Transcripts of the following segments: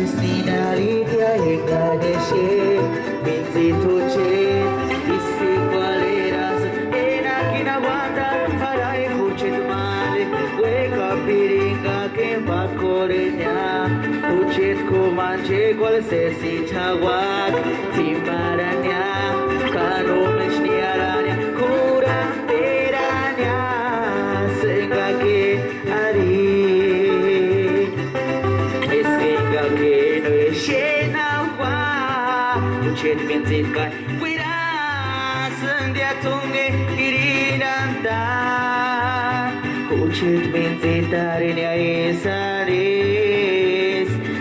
chances ninaritia engadeshe Minzitoche Isi qualeras Ena kinawanda Harai kuchit male Weka piringa kemba korenya Kuchit kumanche kwal sesi chawak Timaranya Karomesh niaranya Kura teranya Senga ke hari Senga ke no shena wa Kuchit minzitkai Wira Sandya tunge irinanda Kuchit minzitarinya esaris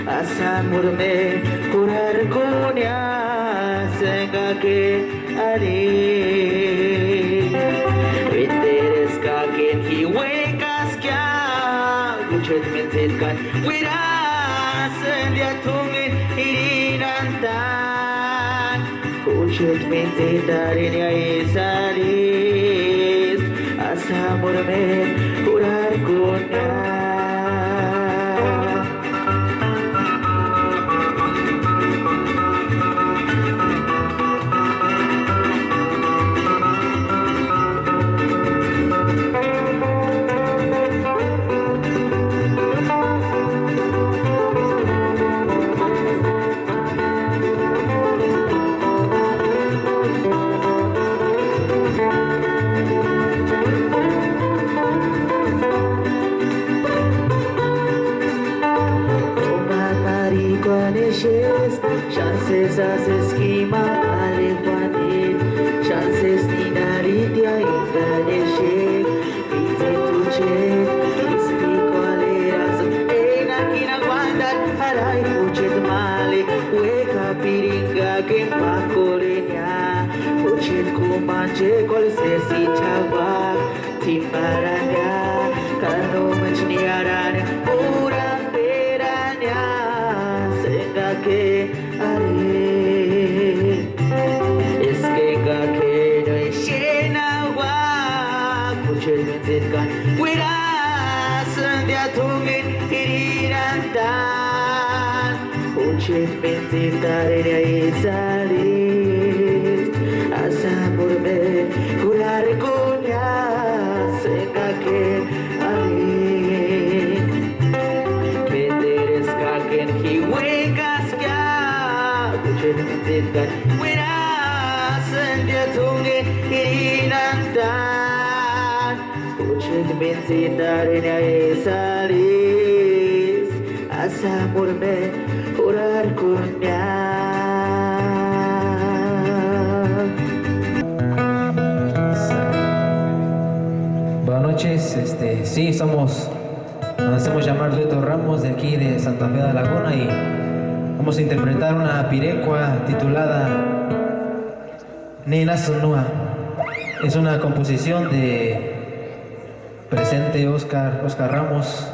Asan murme kurar kunya Senga ke hari Viteres kakin hiwekas kya Kuchit minzitkai Wira Sandya tunge irinanda Kuchit minzitarinya esaris Asa murme kurar kunya Chances as esquema alequanit Chances ninaritia ingadeshe Pizze tuche Ispi coleras Ena kina guandat Harai kuchit male Weka piringa kempa korenya Kuchit kumanche kol sesi chawak Timbaranya Kano machniaranya Pura teranya Senga ke are Iskenga ke no shena wa Kuchit minzitkan Wira Sandya tungin irinandan Kuchit minzitarinya isalis Asa murme kurar kunya Senga ke are Viteres kakin hiwekas kya Kuchit minzitkan Wira Sandya tunge irinandan Kuchit minzitarinya esalis Asa murme kurar kunya Buenas noches, sí, nos hacemos llamar Dueto Ramos de aquí de Santa Fe de Laguna y vamos a interpretar una pirecua titulada Nina Sunua. Es una composición de presente Oscar Ramos,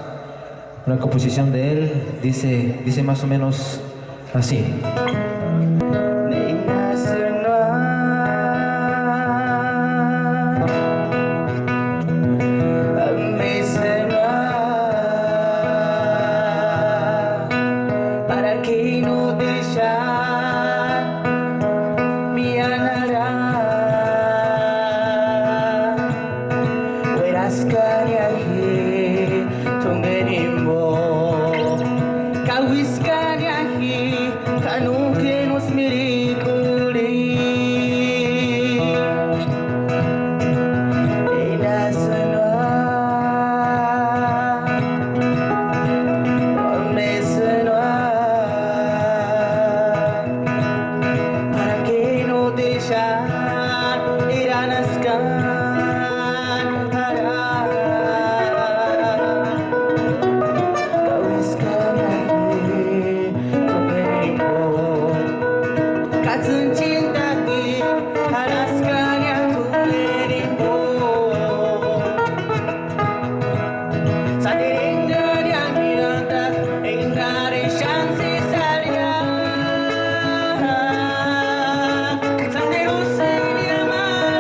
una composición de él, dice más o menos así. Sandero se llama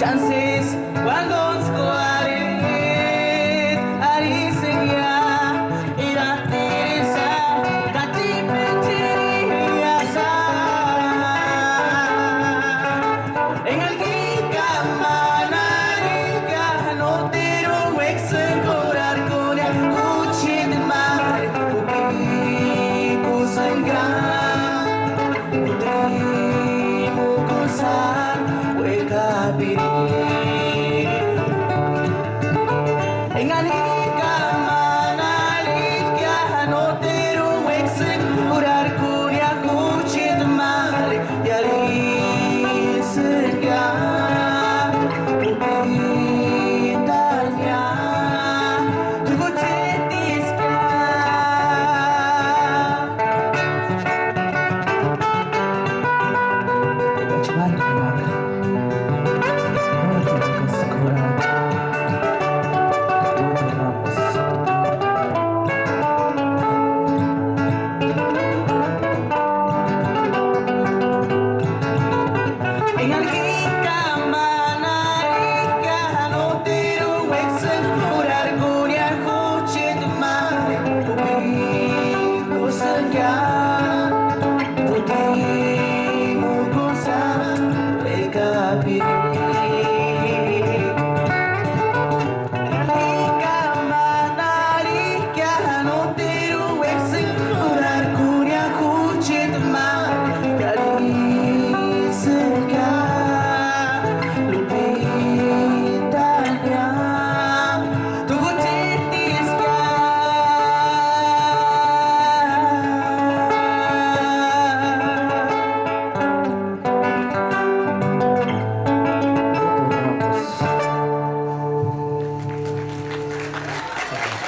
chances cuando square ariseya ira teresa kati pecheria sa en el giga manariga no tero wexen corar con el cuchit mar uki kusanga en alika manalika no tero wexen curar curia cuchit mar yali serga Italia tu cuchetiska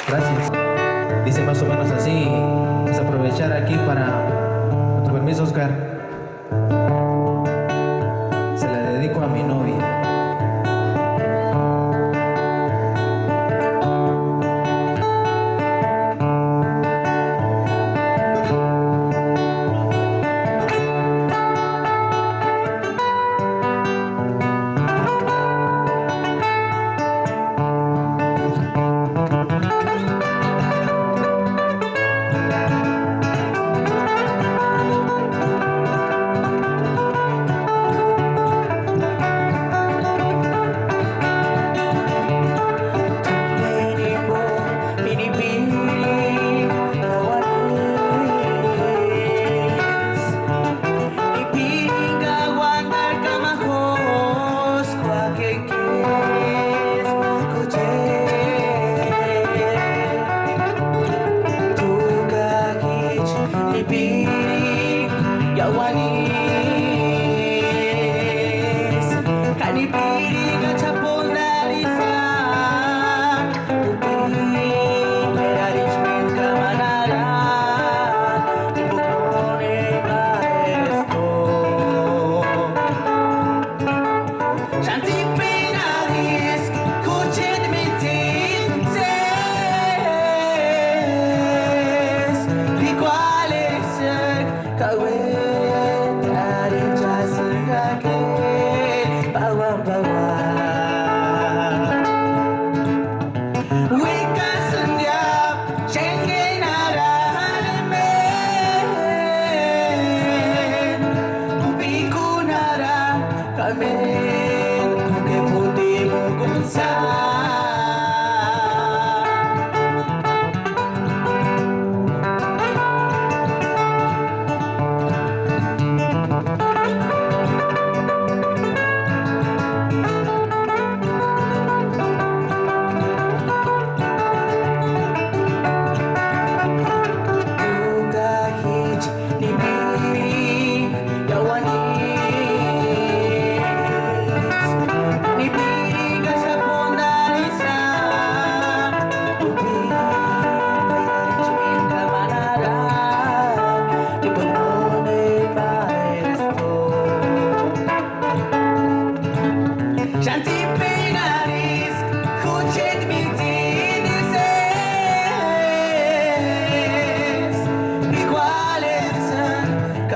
Gracias. Dice más o menos así. Vamos a aprovechar aquí para, con tu permiso, Oscar. Se la dedico a mi novia.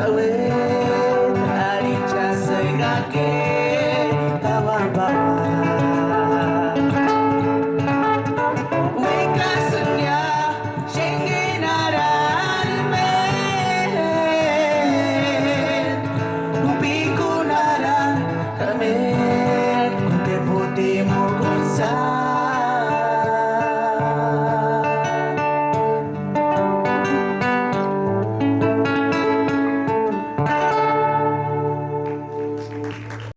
Kawet, ari chasega ke, tawar caminará.